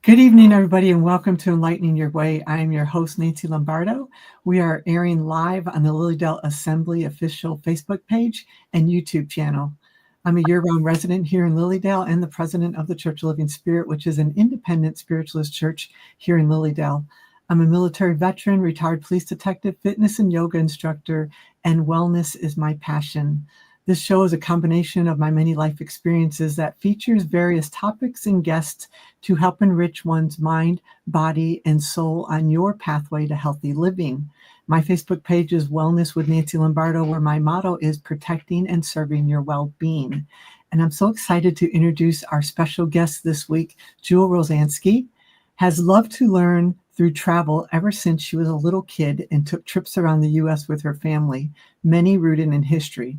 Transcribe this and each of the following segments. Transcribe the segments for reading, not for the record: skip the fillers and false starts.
Good evening, everybody, and welcome to Enlightening Your Way. I am your host, Nancy Lombardo. We are airing live on the Lilydale Assembly official Facebook page and YouTube channel. I'm a year-round resident here in Lilydale and the president of the Church of Living Spirit, which is an independent spiritualist church here in Lilydale. I'm a military veteran, retired police detective, fitness and yoga instructor, and wellness is my passion. This show is a combination of my many life experiences that features various topics and guests to help enrich one's mind, body, and soul on your pathway to healthy living. My Facebook page is Wellness with Nancy Lombardo, where my motto is protecting and serving your well-being. And I'm so excited to introduce our special guest this week. Jewel Rozanski has loved to learn through travel ever since she was a little kid and took trips around the U.S. with her family, many rooted in history.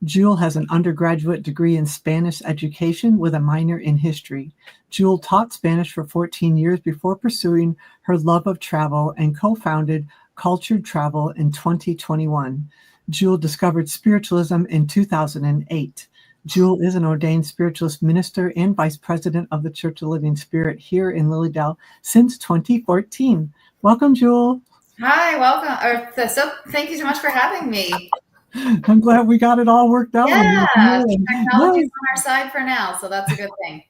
Jewel has an undergraduate degree in Spanish education with a minor in history. Jewel taught Spanish for 14 years before pursuing her love of travel and co-founded Cultured Travel in 2021. Jewel discovered spiritualism in 2008. Jewel is an ordained spiritualist minister and vice president of the Church of Living Spirit here in Lilydale since 2014. Welcome, Jewel. Hi, welcome. So thank you so much for having me. I'm glad we got it all worked out. Yeah, technology's on our side for now, so that's a good thing.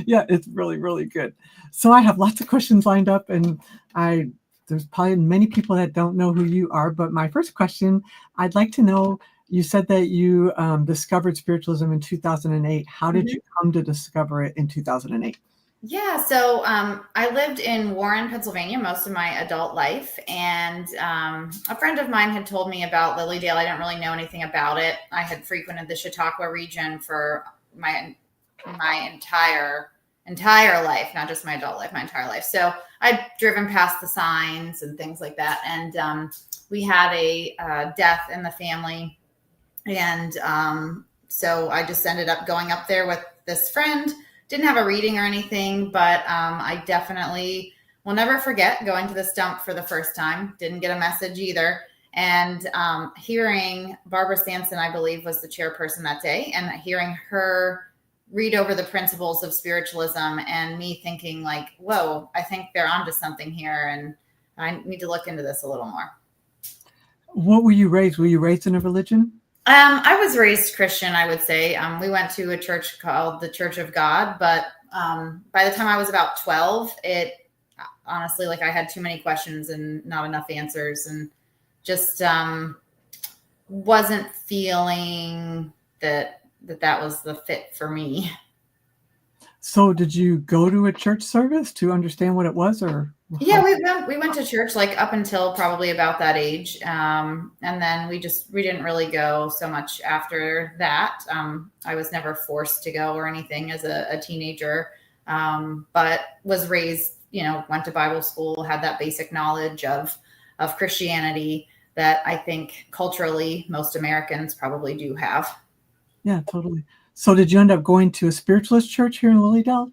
Yeah, it's really, really good. So I have lots of questions lined up, and there's probably many people that don't know who you are, but my first question, I'd like to know, you said that you discovered spiritualism in 2008. How did you come to discover it in 2008? Yeah, so I lived in Warren, Pennsylvania most of my adult life, and a friend of mine had told me about Lilydale. I didn't really know anything about it. I had frequented the Chautauqua region for my entire life, not just my adult life, my entire life. So I'd driven past the signs and things like that, and we had a death in the family, and so I just ended up going up there with this friend. Didn't have a reading or anything, but I definitely will never forget going to the stump for the first time. Didn't get a message either. And hearing Barbara Sanson, I believe, was the chairperson that day, and hearing her read over the principles of spiritualism and me thinking like, whoa, I think they're onto something here, and I need to look into this a little more. What were you raised? Were you raised in a religion? I was raised Christian, I would say. We went to a church called the Church of God, but by the time I was about 12, it honestly, like, I had too many questions and not enough answers, and just wasn't feeling that was the fit for me. So did you go to a church service to understand what it was, or? Yeah, we went to church like up until probably about that age. And then we didn't really go so much after that. I was never forced to go or anything as a teenager, but was raised, went to Bible school, had that basic knowledge of Christianity that I think culturally most Americans probably do have. Yeah, totally. So did you end up going to a spiritualist church here in Lilydale?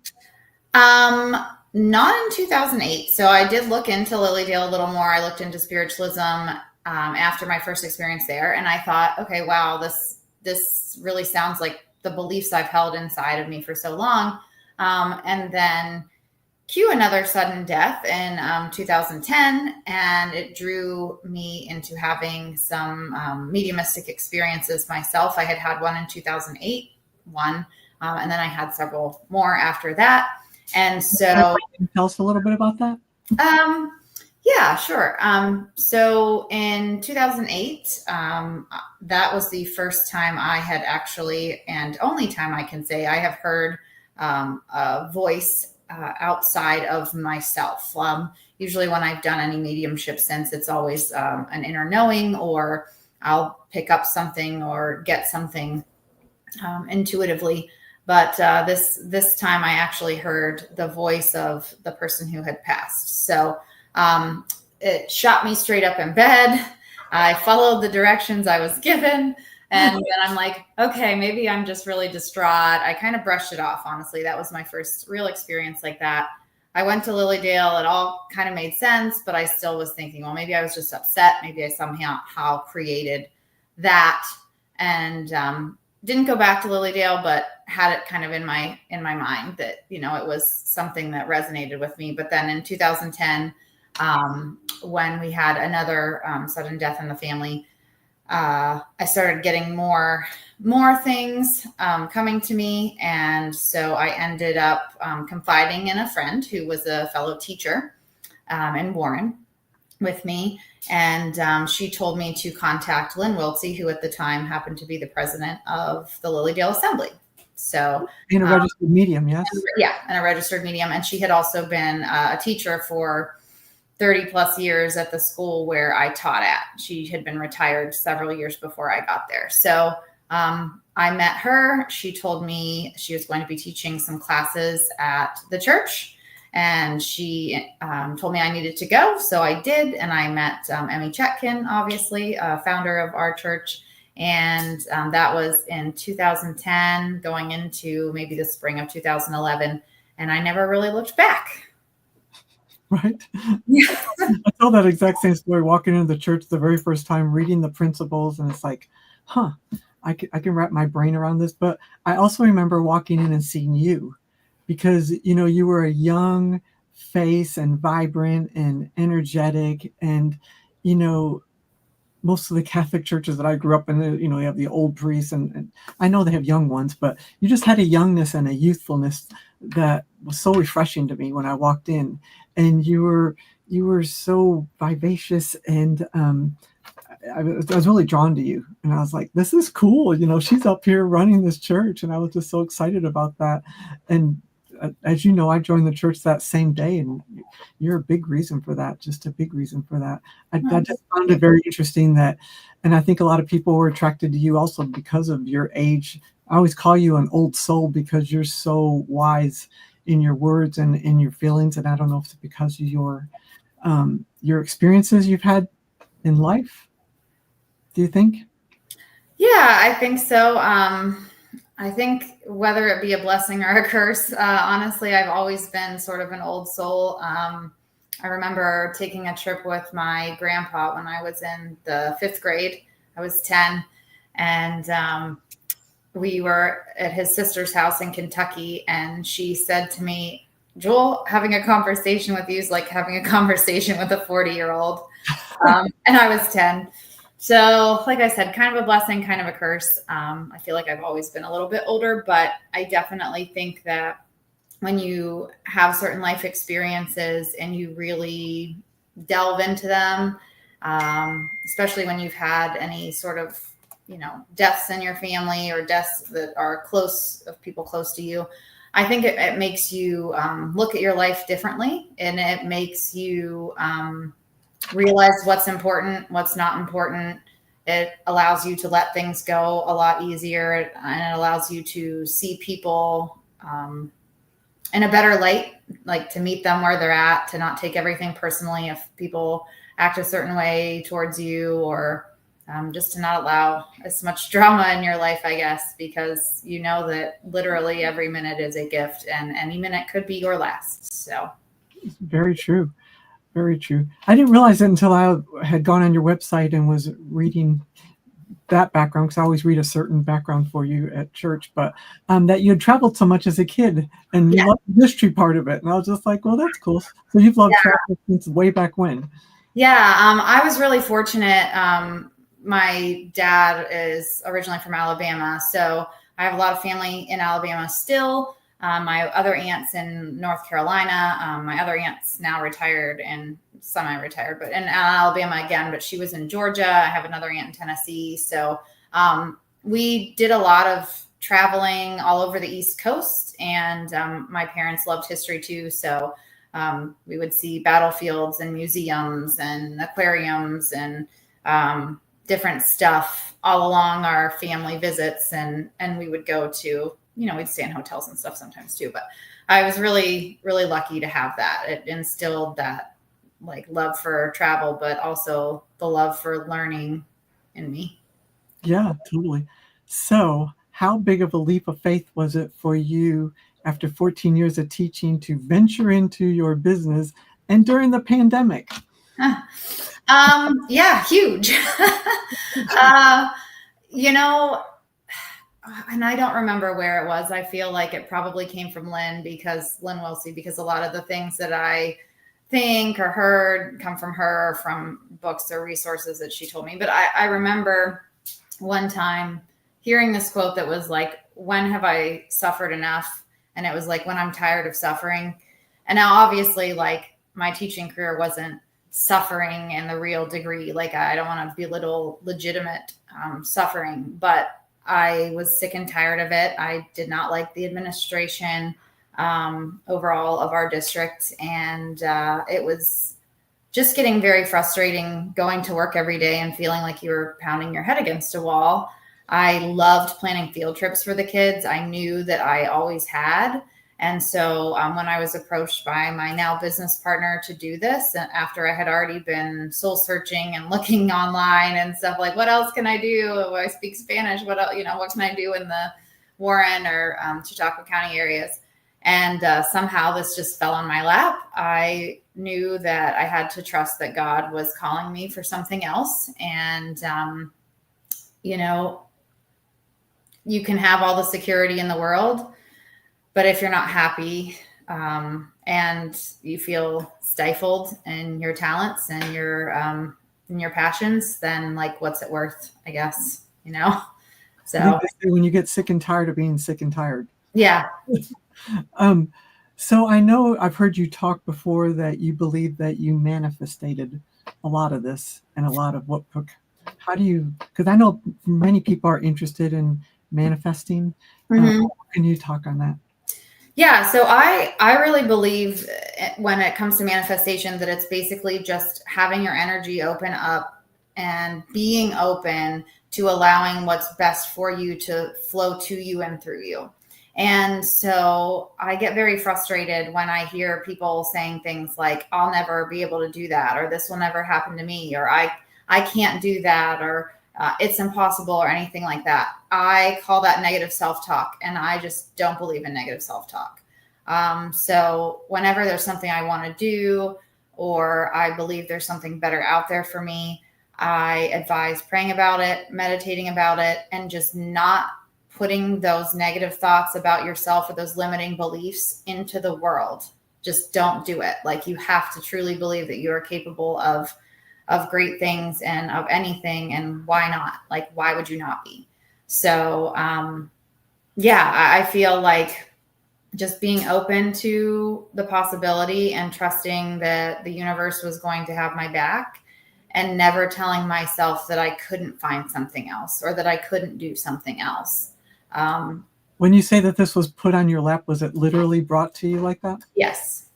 Not in 2008. So I did look into Lilydale a little more. I looked into spiritualism after my first experience there. And I thought, okay, wow, this really sounds like the beliefs I've held inside of me for so long. And then cue another sudden death in 2010. And it drew me into having some mediumistic experiences myself. I had one in 2008, and then I had several more after that. And so tell us a little bit about that. Yeah, sure. So in 2008, that was the first time I had actually, and only time I can say I have heard a voice outside of myself. Usually when I've done any mediumship since, it's always an inner knowing, or I'll pick up something or get something intuitively. But this time I actually heard the voice of the person who had passed. So it shot me straight up in bed. I followed the directions I was given. And then I'm like, okay, maybe I'm just really distraught. I kind of brushed it off, honestly. That was my first real experience like that. I went to Lilydale. It all kind of made sense, but I still was thinking, well, maybe I was just upset. Maybe I somehow created that. And didn't go back to Lilydale, but had it kind of in my mind that, you know, it was something that resonated with me. But then in 2010, when we had another sudden death in the family, I started getting more things coming to me. And so I ended up confiding in a friend who was a fellow teacher in Warren with me. And she told me to contact Lynn Wiltsey, who at the time happened to be the president of the Lilydale Assembly. So in a registered medium, yes? Yeah, in a registered medium. And she had also been a teacher for 30 plus years at the school where I taught at. She had been retired several years before I got there. So I met her. She told me she was going to be teaching some classes at the church. And she told me I needed to go. So I did. And I met Emmy Chetkin, obviously, founder of our church. And that was in 2010, going into maybe the spring of 2011. And I never really looked back. Right. Yeah. I tell that exact same story, walking into the church the very first time, reading the principles. And it's like, I can wrap my brain around this. But I also remember walking in and seeing you, because, you know, you were a young face and vibrant and energetic. And, you know, most of the Catholic churches that I grew up in, you know, they have the old priests, and I know they have young ones, but you just had a youngness and a youthfulness that was so refreshing to me when I walked in. And you were so vivacious, and I was really drawn to you. And I was like, this is cool. You know, she's up here running this church. And I was just so excited about that. And as you know, I joined the church that same day, and you're a big reason for that, just a big reason for that. I just found it very interesting that, and I think a lot of people were attracted to you also because of your age. I always call you an old soul because you're so wise in your words and in your feelings. And I don't know if it's because of your experiences you've had in life. Do you think? Yeah, I think so. I think whether it be a blessing or a curse, honestly, I've always been sort of an old soul. I remember taking a trip with my grandpa when I was in the 5th grade. I was 10, and we were at his sister's house in Kentucky, and she said to me, Jewel, having a conversation with you is like having a conversation with a 40-year-old. And I was 10. So like I said, kind of a blessing, kind of a curse. I feel like I've always been a little bit older, but I definitely think that when you have certain life experiences and you really delve into them, especially when you've had any sort of, you know, deaths in your family or deaths that are close, of people close to you, I think it makes you look at your life differently, and it makes you realize what's important, what's not important. It allows you to let things go a lot easier, and it allows you to see people in a better light, like to meet them where they're at, to not take everything personally if people act a certain way towards you, or just to not allow as much drama in your life, I guess, because you know that literally every minute is a gift, and any minute could be your last. So very true. Very true. I didn't realize it until I had gone on your website and was reading that background, because I always read a certain background for you at church, but that you had traveled so much as a kid, and you loved the history part of it. And I was just like, well, that's cool. So you've loved travel since way back when. Yeah. I was really fortunate. My dad is originally from Alabama, so I have a lot of family in Alabama still. My other aunt's in North Carolina. My other aunt's now retired and semi-retired, but in Alabama again, but she was in Georgia. I have another aunt in Tennessee. So we did a lot of traveling all over the East Coast, and my parents loved history too. So we would see battlefields and museums and aquariums and different stuff all along our family visits. And we would go to, you know, we'd stay in hotels and stuff sometimes too, but I was really, really lucky to have that. It instilled that like love for travel, but also the love for learning in me. Yeah, totally. So how big of a leap of faith was it for you after 14 years of teaching to venture into your business and during the pandemic? Yeah, huge. You know, and I don't remember where it was. I feel like it probably came from Lynn Wilsey, because a lot of the things that I think or heard come from her, or from books or resources that she told me. But I remember one time hearing this quote that was like, when have I suffered enough? And it was like, when I'm tired of suffering. And now obviously, like, my teaching career wasn't suffering in the real degree. Like, I don't want to belittle legitimate suffering, but I was sick and tired of it. I did not like the administration overall of our district. And it was just getting very frustrating going to work every day and feeling like you were pounding your head against a wall. I loved planning field trips for the kids. I knew that I always had. And so when I was approached by my now business partner to do this, after I had already been soul searching and looking online and stuff, like, what else can I do? I speak Spanish. What else, what can I do in the Warren or Chautauqua County areas? And somehow this just fell on my lap. I knew that I had to trust that God was calling me for something else. And, you can have all the security in the world, but if you're not happy and you feel stifled in your talents and your passions, then, like, what's it worth, I guess, So when you get sick and tired of being sick and tired. Yeah. So I know I've heard you talk before that you believe that you manifested a lot of this and a lot of what took. How do you? Because I know many people are interested in manifesting. Can you talk on that? Yeah, so I really believe when it comes to manifestation that it's basically just having your energy open up and being open to allowing what's best for you to flow to you and through you. And so I get very frustrated when I hear people saying things like, I'll never be able to do that, or this will never happen to me, or I can't do that, or it's impossible, or anything like that. I call that negative self-talk, and I just don't believe in negative self-talk. So whenever there's something I want to do, or I believe there's something better out there for me, I advise praying about it, meditating about it, and just not putting those negative thoughts about yourself or those limiting beliefs into the world. Just don't do it. Like, you have to truly believe that you are capable of great things and of anything. And why not? Like, why would you not be? So, I feel like just being open to the possibility and trusting that the universe was going to have my back, and never telling myself that I couldn't find something else or that I couldn't do something else. When you say that this was put on your lap, was it literally brought to you like that? Yes.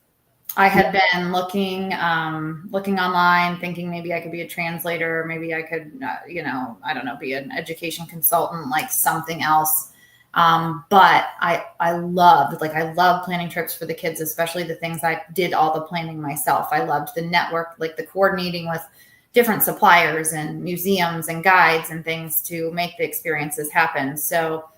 I had been looking online, thinking maybe I could be a translator, maybe I could, I don't know, be an education consultant, like something else. But I loved planning trips for the kids, especially the things I did all the planning myself. I loved the network, like the coordinating with different suppliers and museums and guides and things to make the experiences happen. So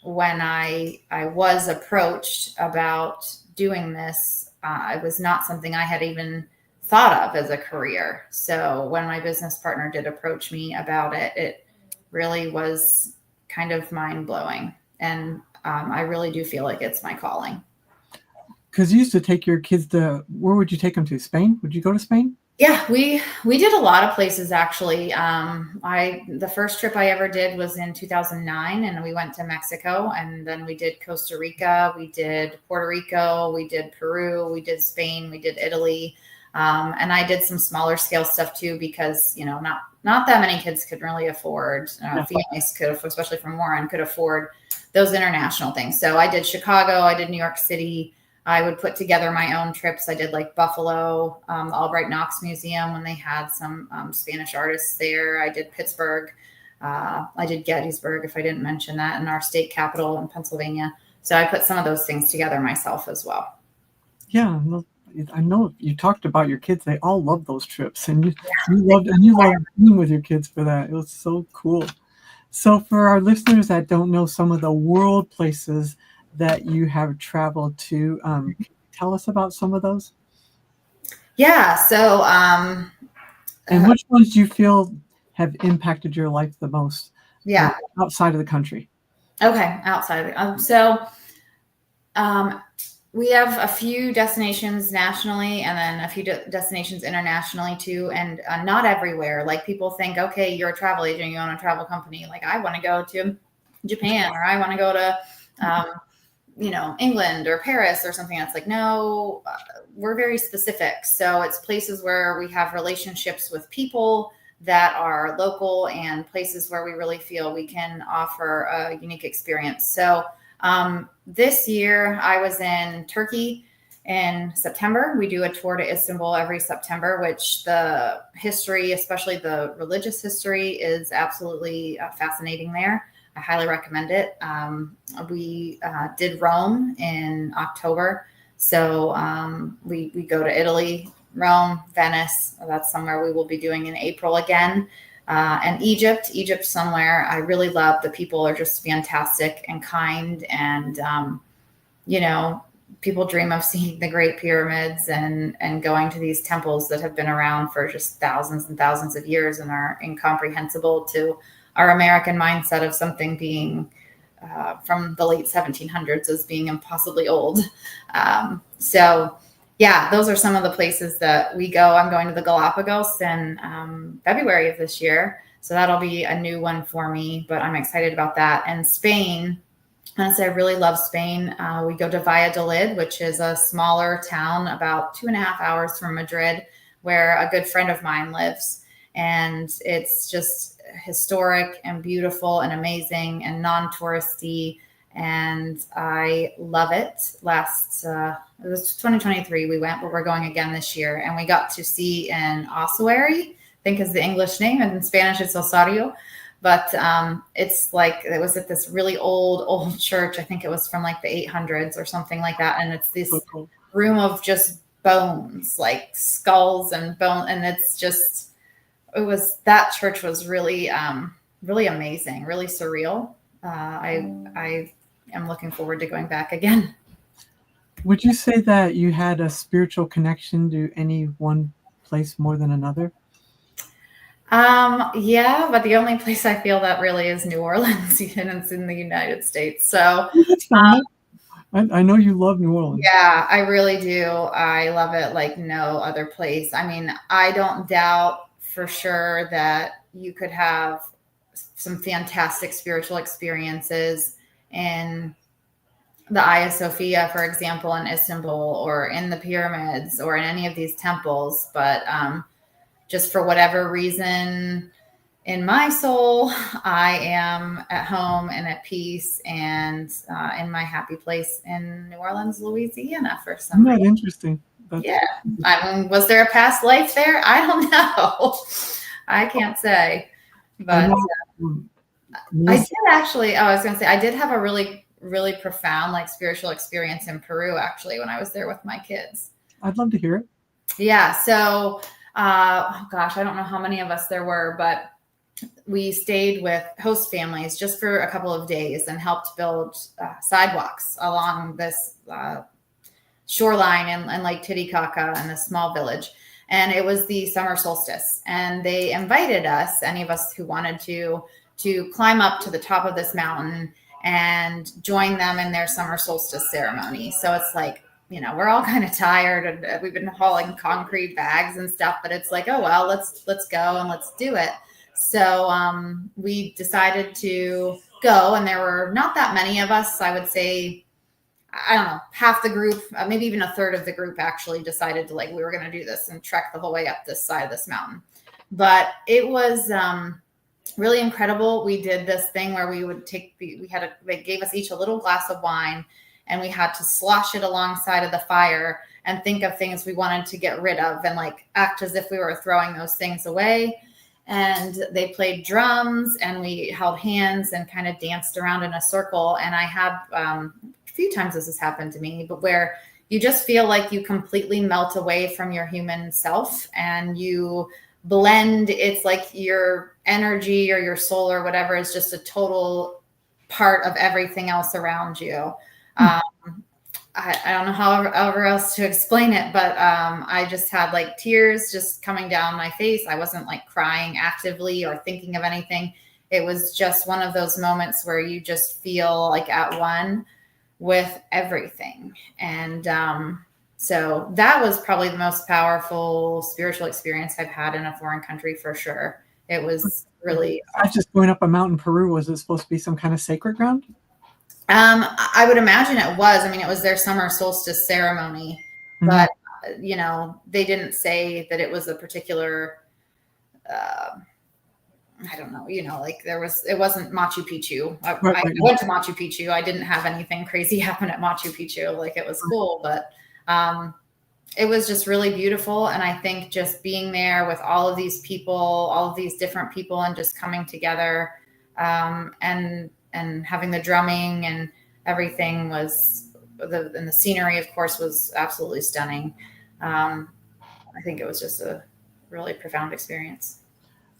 when I was approached about doing this, it was not something I had even thought of as a career. So when my business partner did approach me about it, it really was kind of mind-blowing. And I really do feel like it's my calling. Because you used to take your kids where would you take them to? Spain? Would you go to Spain? Yeah, we did a lot of places, actually. The first trip I ever did was in 2009, and we went to Mexico, and then we did Costa Rica, we did Puerto Rico, we did Peru, we did Spain, we did Italy. And I did some smaller scale stuff too, because, not that many kids could really afford, families could, especially from Warren, could afford those international things. So I did Chicago, I did New York City. I would put together my own trips. I did like Buffalo, Albright Knox Museum when they had some Spanish artists there. I did Pittsburgh. I did Gettysburg, if I didn't mention that, in our state capital in Pennsylvania. So I put some of those things together myself as well. Yeah, I know you talked about your kids. They all love those trips, and you loved being with your kids for that. It was so cool. So for our listeners that don't know some of the world places that you have traveled to, can you tell us about some of those? Yeah. So, and which ones do you feel have impacted your life the most? Yeah. Outside of the country. Okay. Outside of we have a few destinations nationally and then a few destinations internationally too. And not everywhere. Like people think, okay, you're a travel agent, you own a travel company. Like I want to go to Japan or I want to go to, England or Paris or something. That's like, no, we're very specific. So it's places where we have relationships with people that are local and places where we really feel we can offer a unique experience. So this year I was in Turkey in September. We do a tour to Istanbul every September, which the history, especially the religious history, is absolutely fascinating there. I highly recommend it. We did Rome in October. So we go to Italy, Rome, Venice. That's somewhere we will be doing in April again. And Egypt somewhere I really love. The people are just fantastic and kind. And, people dream of seeing the Great Pyramids and going to these temples that have been around for just thousands and thousands of years and are incomprehensible to our American mindset of something being from the late 1700s as being impossibly old. Yeah, those are some of the places that we go. I'm going to the Galapagos in February of this year. So that'll be a new one for me, but I'm excited about that. And Spain, honestly, I really love Spain. We go to Valladolid, which is a smaller town about 2.5 hours from Madrid, where a good friend of mine lives. And it's just historic and beautiful and amazing and non-touristy. And I love it. It was 2023 we went, but we're going again this year. And we got to see an ossuary, I think is the English name, and in Spanish it's osario. But it's like, it was at this really old church. I think it was from like the 800s or something like that. And it's this room of just bones, like skulls and bone. And that church was really, really amazing, really surreal. I am looking forward to going back again. Would you say that you had a spiritual connection to any one place more than another? Yeah, but the only place I feel that really is New Orleans, and it's in the United States. So that's fine. I know you love New Orleans. Yeah, I really do. I love it like no other place. I mean, I don't doubt for sure that you could have some fantastic spiritual experiences in the Hagia Sophia, for example, in Istanbul, or in the pyramids, or in any of these temples. But just for whatever reason, in my soul, I am at home and at peace and in my happy place in New Orleans, Louisiana for some reason. Interesting. Yeah. I mean, was there a past life there? I don't know. I can't say. But I did actually, I was going to say, I did have a really, really profound, like, spiritual experience in Peru, actually, when I was there with my kids. I'd love to hear it. Yeah. So, oh gosh, I don't know how many of us there were, but we stayed with host families just for a couple of days and helped build sidewalks along this shoreline in Lake Titicaca in this small village. And it was the summer solstice. And they invited us, any of us who wanted to climb up to the top of this mountain and join them in their summer solstice ceremony. So it's like, we're all kind of tired and we've been hauling concrete bags and stuff, but it's like, oh, well, let's go and let's do it. So we decided to go, and there were not that many of us. I would say, I don't know, half the group, maybe even a third of the group actually decided to, we were going to do this and trek the whole way up this side of this mountain. But it was really incredible. We did this thing where we would they gave us each a little glass of wine, and we had to slosh it alongside of the fire and think of things we wanted to get rid of and act as if we were throwing those things away. And they played drums and we held hands and kind of danced around in a circle. And I had a few times this has happened to me, but where you just feel like you completely melt away from your human self and you blend. It's like your energy or your soul or whatever is just a total part of everything else around you. I don't know however else to explain it, but I just had tears just coming down my face. I wasn't crying actively or thinking of anything. it was just one of those moments where you just feel like at one with everything. And so that was probably the most powerful spiritual experience I've had in a foreign country, for sure. It was really awesome. Just going up a mountain in Peru, was it supposed to be some kind of sacred ground? I would imagine it was. I mean, it was their summer solstice ceremony, but they didn't say that it was a particular I don't know, like it wasn't Machu Picchu. I went to Machu Picchu. I didn't have anything crazy happen at Machu Picchu. Like, it was cool, but it was just really beautiful. And I think just being there with all of these people, all of these different people, and just coming together, and having the drumming and everything and the scenery, of course, was absolutely stunning. I think it was just a really profound experience.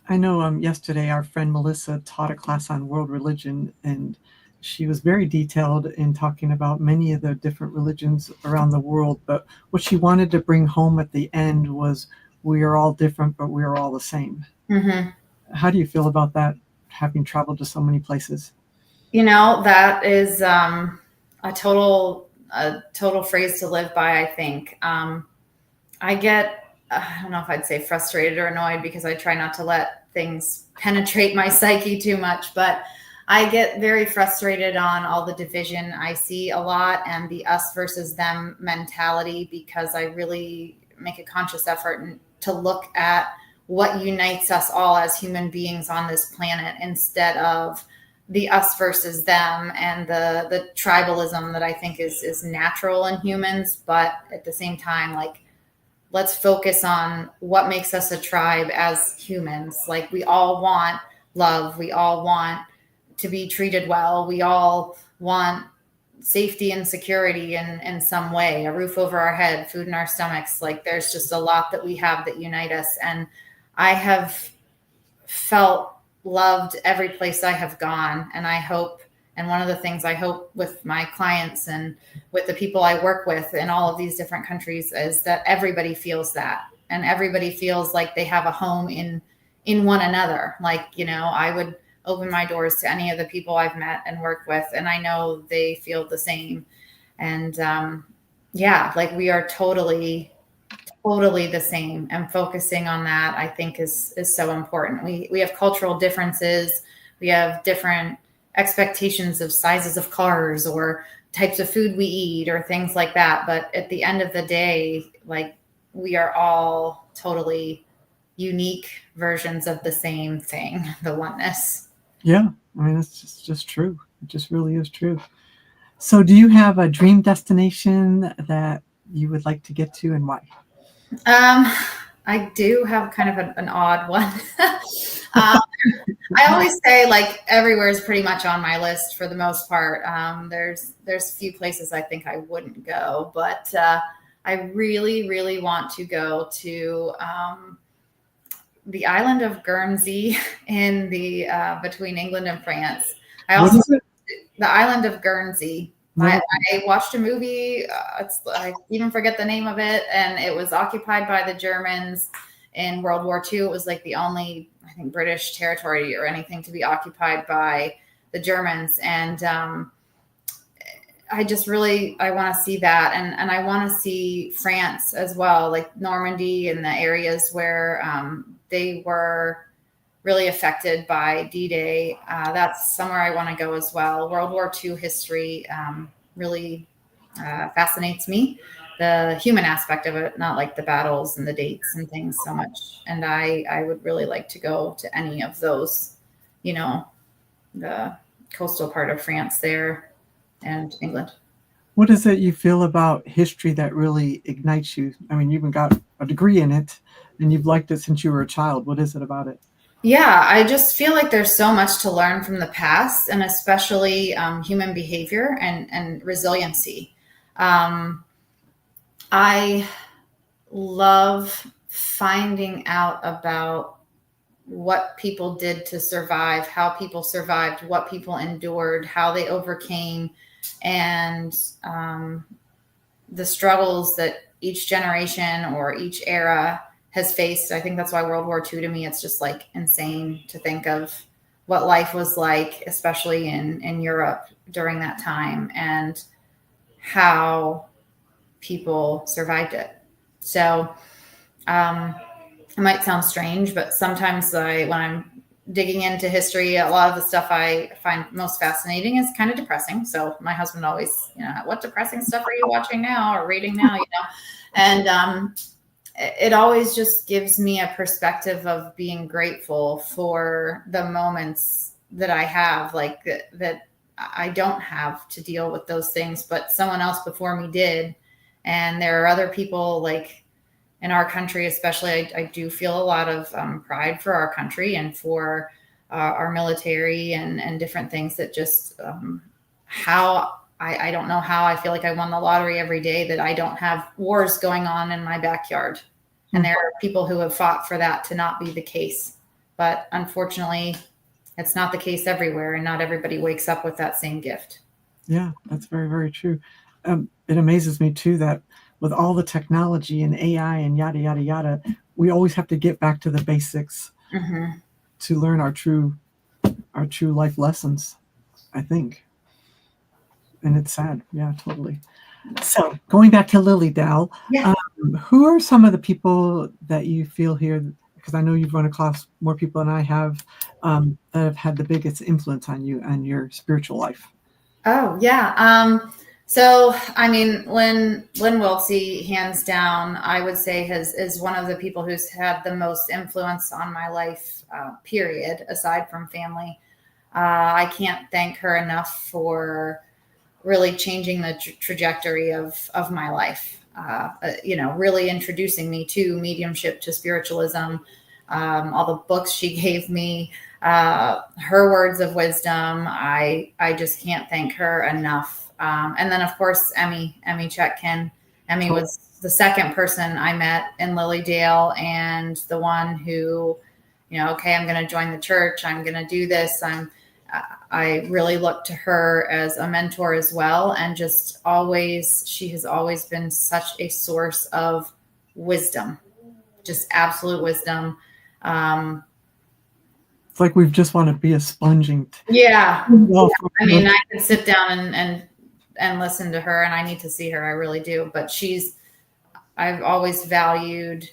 I know yesterday our friend Melissa taught a class on world religion, and she was very detailed in talking about many of the different religions around the world. But what she wanted to bring home at the end was, we are all different, but we are all the same. Mm-hmm. How do you feel about that, having traveled to so many places? That is a total phrase to live by, I think. I don't know if I'd say frustrated or annoyed, because I try not to let things penetrate my psyche too much, but I get very frustrated on all the division I see a lot, and the us versus them mentality, because I really make a conscious effort to look at what unites us all as human beings on this planet, instead of the us versus them and the tribalism that I think is natural in humans. But at the same time, like, let's focus on what makes us a tribe as humans. Like, we all want love. We all want to be treated well. We all want safety and security in some way, a roof over our head, food in our stomachs. Like, there's just a lot that we have that unite us. And I have felt loved every place I have gone. And I hope, and one of the things I hope with my clients and with the people I work with in all of these different countries, is that everybody feels that, and everybody feels like they have a home in one another. Like, I would open my doors to any of the people I've met and worked with, and I know they feel the same. And like, we are totally the same, and focusing on that, I think, is so important. We have cultural differences. We have different expectations of sizes of cars or types of food we eat or things like that. But at the end of the day, like, we are all totally unique versions of the same thing, the oneness. Yeah. I mean, it's just true. It just really is true. So do you have a dream destination that you would like to get to, and why? I do have kind of an odd one. I always say, like, everywhere is pretty much on my list for the most part. There's a few places I think I wouldn't go, but I really, really want to go to the island of Guernsey in the between England and France. The island of Guernsey. I watched a movie. I even forget the name of it, and it was occupied by the Germans in World War II. It was like the only, I think, British territory or anything to be occupied by the Germans. And I want to see that. And I want to see France as well, like Normandy and the areas where they were really affected by D-Day. That's somewhere I want to go as well. World War II history really fascinates me. The human aspect of it, not like the battles and the dates and things so much. And I would really like to go to any of those, the coastal part of France there and England. What is it you feel about history that really ignites you? I mean, you even got a degree in it, and you've liked it since you were a child. What is it about it? Yeah, I just feel like there's so much to learn from the past, and especially human behavior and resiliency. I love finding out about what people did to survive, how people survived, what people endured, how they overcame, and the struggles that each generation or each era has faced. I think that's why World War II, to me, it's just like insane to think of what life was like, especially in Europe during that time, and how people survived it. So it might sound strange, but sometimes when I'm digging into history, a lot of the stuff I find most fascinating is kind of depressing. So my husband always, what depressing stuff are you watching now or reading now, and it always just gives me a perspective of being grateful for the moments that I have, like that I don't have to deal with those things, but someone else before me did. And there are other people, like in our country, especially, I do feel a lot of pride for our country and for our military and different things that just how I don't know how I feel like I won the lottery every day that I don't have wars going on in my backyard. And there are people who have fought for that to not be the case. But unfortunately, it's not the case everywhere, and not everybody wakes up with that same gift. Yeah, that's very, very true. It amazes me too that with all the technology and AI and yada, yada, yada, we always have to get back to the basics to learn our true life lessons, I think. And it's sad. Yeah, totally. So going back to Lily Dell, who are some of the people that you feel here, because I know you've run across more people than I have, that have had the biggest influence on you and your spiritual life? Oh, yeah. So, I mean, Lynn Wiltsey, hands down, I would say is one of the people who's had the most influence on my life, period, aside from family. I can't thank her enough for really changing the trajectory of my life. Really introducing me to mediumship, to spiritualism, all the books she gave me, her words of wisdom. I just can't thank her enough. And then of course, Emmy Chetkin. Emmy was the second person I met in Lilydale, and the one who, okay, I'm going to join the church. I'm going to do this. I really look to her as a mentor as well. And just she has always been such a source of wisdom, just absolute wisdom. It's like we just want to be a sponging. Yeah. I mean, I could sit down and listen to her, and I need to see her. I really do. But I've always valued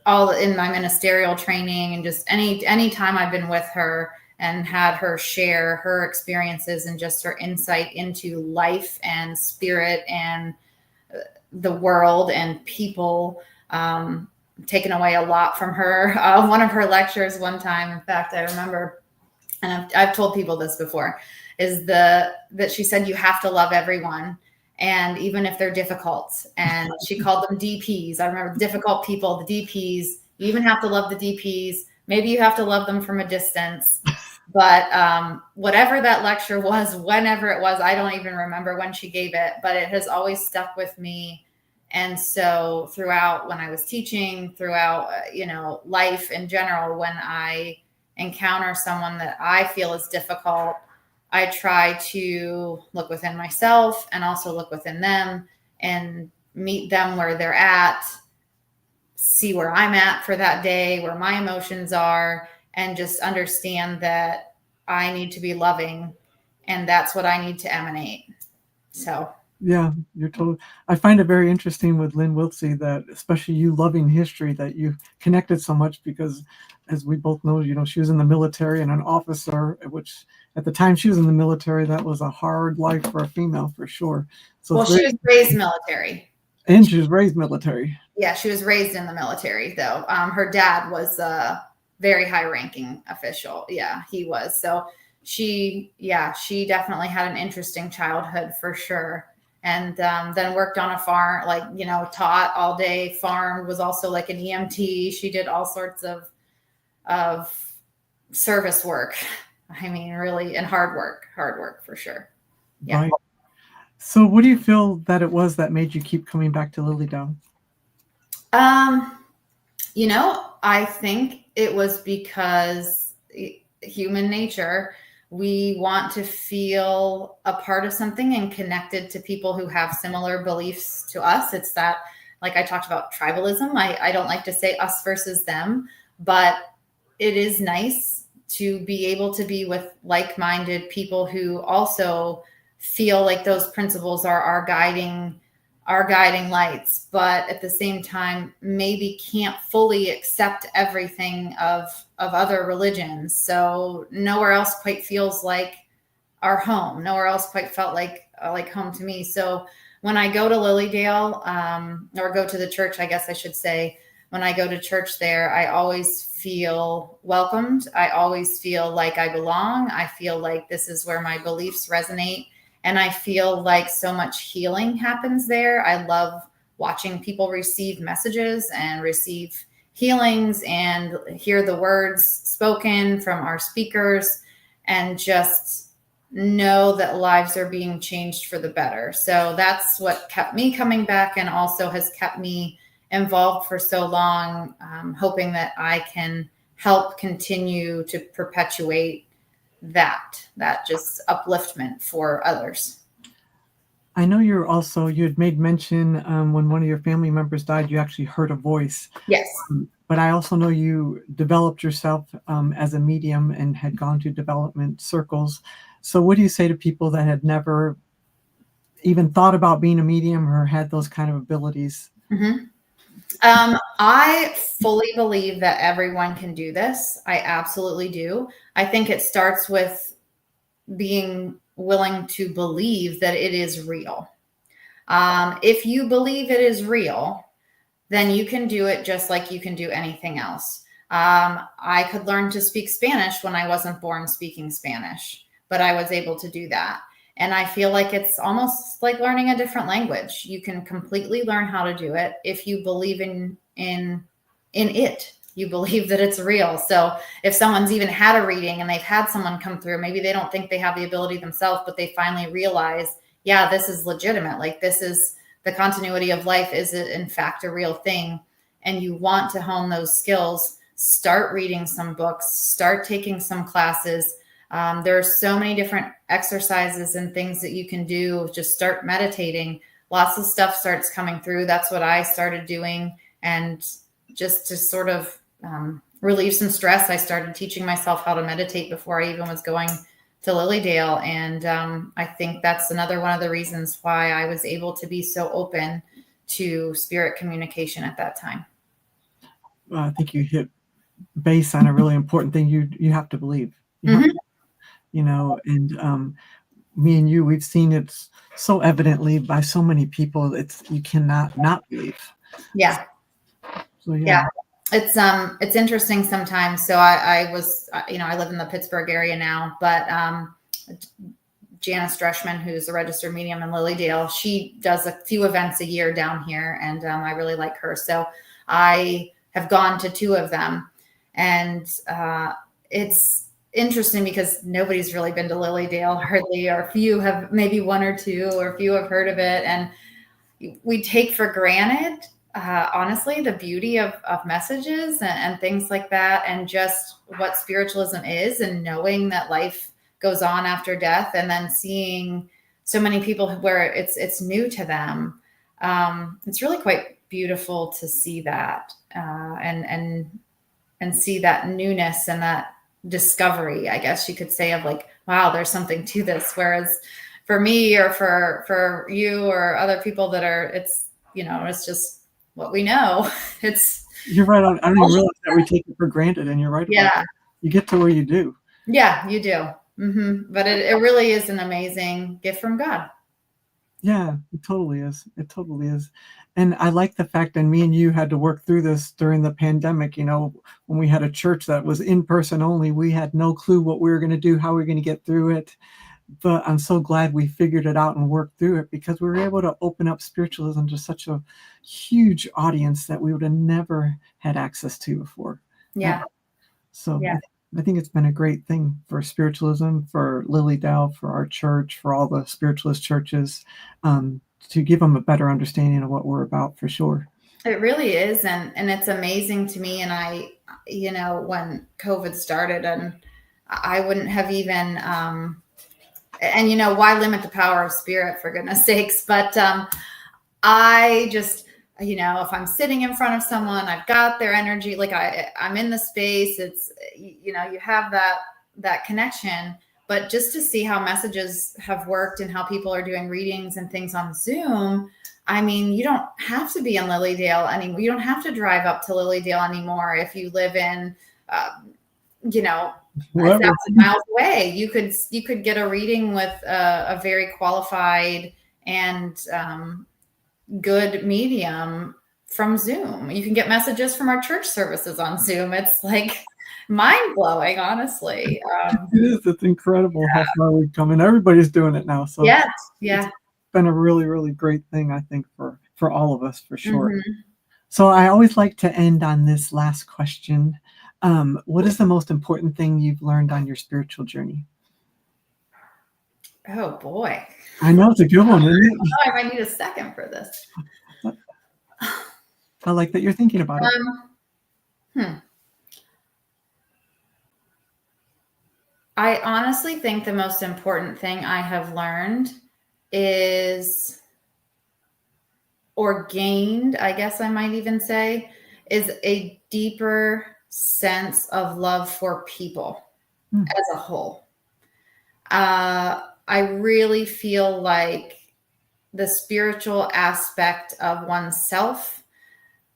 all in my ministerial training, and just any time I've been with her and had her share her experiences and just her insight into life and spirit and the world and people, taken away a lot from her. One of her lectures one time, in fact, I remember, and I've told people this before, is that she said you have to love everyone, and even if they're difficult. And she called them DPs. I remember difficult people, the DPs. You even have to love the DPs. Maybe you have to love them from a distance. But whatever that lecture was, whenever it was, I don't even remember when she gave it, but it has always stuck with me. And so throughout, when I was teaching, throughout, life in general, when I encounter someone that I feel is difficult, I try to look within myself and also look within them and meet them where they're at, see where I'm at for that day, where my emotions are, and just understand that I need to be loving, and that's what I need to emanate. So. Yeah, you're totally. I find it very interesting with Lynn Wiltsey that, especially you loving history, that you connected so much because, as we both know, she was in the military and an officer, which at the time she was in the military, that was a hard life for a female for sure. So well, she was raised military. And she was raised military. Yeah, she was raised in the military, though. Her dad was a very high-ranking official. Yeah, he was. So she definitely had an interesting childhood for sure. And then worked on a farm, taught all day, farmed, was also like an EMT. She did all sorts of service work. I mean, really, and hard work for sure. Yeah. Right. So what do you feel that it was that made you keep coming back to Lilydale? I think it was because human nature, we want to feel a part of something and connected to people who have similar beliefs to us. It's that, like I talked about tribalism. I don't like to say us versus them, but it is nice to be able to be with like-minded people who also feel like those principles are our guiding lights, but at the same time, maybe can't fully accept everything of other religions. So nowhere else quite feels like our home. Nowhere else quite felt like home to me. So when I go to Lilydale, or go to the church, I guess I should say, when I go to church there, I always feel welcomed. I always feel like I belong. I feel like this is where my beliefs resonate. And I feel like so much healing happens there. I love watching people receive messages and receive healings and hear the words spoken from our speakers and just know that lives are being changed for the better. So that's what kept me coming back and also has kept me involved for so long, hoping that I can help continue to perpetuate that just upliftment for others. I know you had made mention when one of your family members died, you actually heard a voice. Yes. But I also know you developed yourself as a medium and had gone to development circles. So what do you say to people that had never even thought about being a medium or had those kind of abilities? Mm-hmm. I fully believe that everyone can do this. I absolutely do. I think it starts with being willing to believe that it is real. If you believe it is real, then you can do it just like you can do anything else. I could learn to speak Spanish when I wasn't born speaking Spanish, but I was able to do that. And I feel like it's almost like learning a different language. You can completely learn how to do it if you believe in it. You believe that it's real. So if someone's even had a reading and they've had someone come through, maybe they don't think they have the ability themselves, but they finally realize, yeah, this is legitimate. Like this is the continuity of life. Is it in fact a real thing? And you want to hone those skills, start reading some books, start taking some classes. There are so many different exercises and things that you can do. Just start meditating. Lots of stuff starts coming through. That's what I started doing. And just to sort of relieve some stress, I started teaching myself how to meditate before I even was going to Lilydale. And I think that's another one of the reasons why I was able to be so open to spirit communication at that time. I think you hit base on a really important thing. You have to believe. And me and you, we've seen it so evidently by so many people. You cannot not believe. Yeah. So yeah. It's interesting sometimes. So I was, I live in the Pittsburgh area now, but Janice Dreschman, who's a registered medium in Lilydale, she does a few events a year down here, and I really like her. So I have gone to 2 of them, and it's interesting because nobody's really been to Lilydale hardly, or a few have, maybe 1 or 2, or a few have heard of it. And we take for granted, honestly, the beauty of messages and things like that, and just what spiritualism is, and knowing that life goes on after death, and then seeing so many people where it's new to them. It's really quite beautiful to see that, and see that newness and that discovery, I guess you could say, of like, wow, there's something to this. Whereas for me, or for you or other people that are, it's just what we know. You're right on. I don't even realize that we take it for granted, and you're right. Yeah. You get to where you do. Yeah, you do. Mm-hmm. But it really is an amazing gift from God. Yeah, it totally is. It totally is. And I like the fact that me and you had to work through this during the pandemic. When we had a church that was in person only, we had no clue what we were going to do, how we were going to get through it. But I'm so glad we figured it out and worked through it, because we were able to open up spiritualism to such a huge audience that we would have never had access to before. Yeah. So yeah. I think it's been a great thing for spiritualism, for Lilydale, for our church, for all the spiritualist churches, to give them a better understanding of what we're about, for sure. It really is. And it's amazing to me. And I, when COVID started, and I wouldn't have even, why limit the power of spirit, for goodness sakes? But I just if I'm sitting in front of someone, I've got their energy, like I'm in the space. It's, you have that connection. But just to see how messages have worked and how people are doing readings and things on Zoom, I mean, you don't have to be in Lilydale anymore. You don't have to drive up to Lilydale anymore if you live in, 1,000 miles away. You could get a reading with a very qualified and good medium from Zoom. You can get messages from our church services on Zoom. It's like mind blowing, honestly. It is. It's incredible how far we've come, and everybody's doing it now. So yeah. It's been a really, really great thing, I think, for all of us, for sure. Mm-hmm. So I always like to end on this last question. What is the most important thing you've learned on your spiritual journey? Oh boy. I know it's a good one, isn't it? I might need a second for this. I like that you're thinking about it. I honestly think the most important thing I have learned is, or gained, I guess I might even say, is a deeper sense of love for people as a whole. I really feel like the spiritual aspect of oneself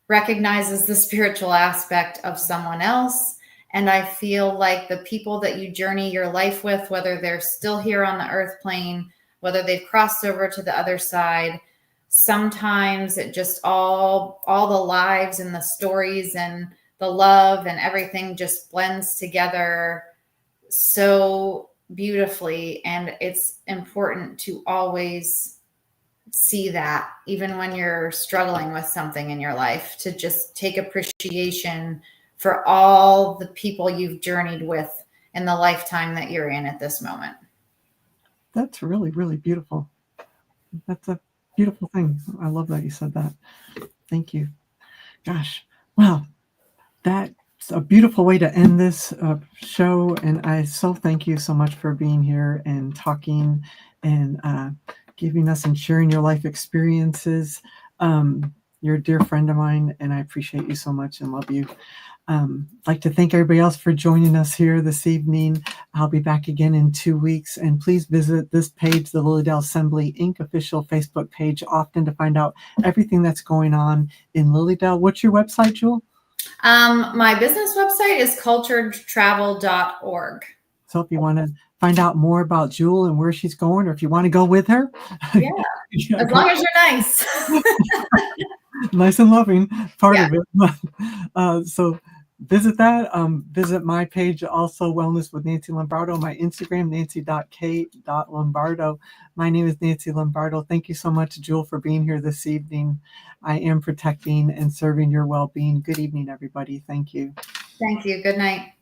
recognizes the spiritual aspect of someone else. And I feel like the people that you journey your life with, whether they're still here on the earth plane, whether they've crossed over to the other side, sometimes it just all the lives and the stories and the love and everything just blends together so beautifully. And it's important to always see that, even when you're struggling with something in your life, to just take appreciation for all the people you've journeyed with in the lifetime that you're in at this moment. That's really, really beautiful. That's a beautiful thing. I love that you said that. Thank you. Gosh, well, that's a beautiful way to end this show. And I so thank you so much for being here and talking and giving us and sharing your life experiences. You're a dear friend of mine, and I appreciate you so much and love you. I'd like to thank everybody else for joining us here this evening. I'll be back again in 2 weeks, and please visit this page, the Lilydale Assembly Inc. official Facebook page, often to find out everything that's going on in Lilydale. What's your website, Jewel? My business website is culturedtravel.org. So if you want to find out more about Jewel and where she's going, or if you want to go with her. Yeah, as long as you're nice. Nice and loving, part of it. So visit that. Visit my page, also Wellness with Nancy Lombardo. My Instagram, nancy.k.lombardo. My name is Nancy Lombardo. Thank you so much, Jewel, for being here this evening. I am protecting and serving your well-being. Good evening, everybody. Thank you. Thank you. Good night.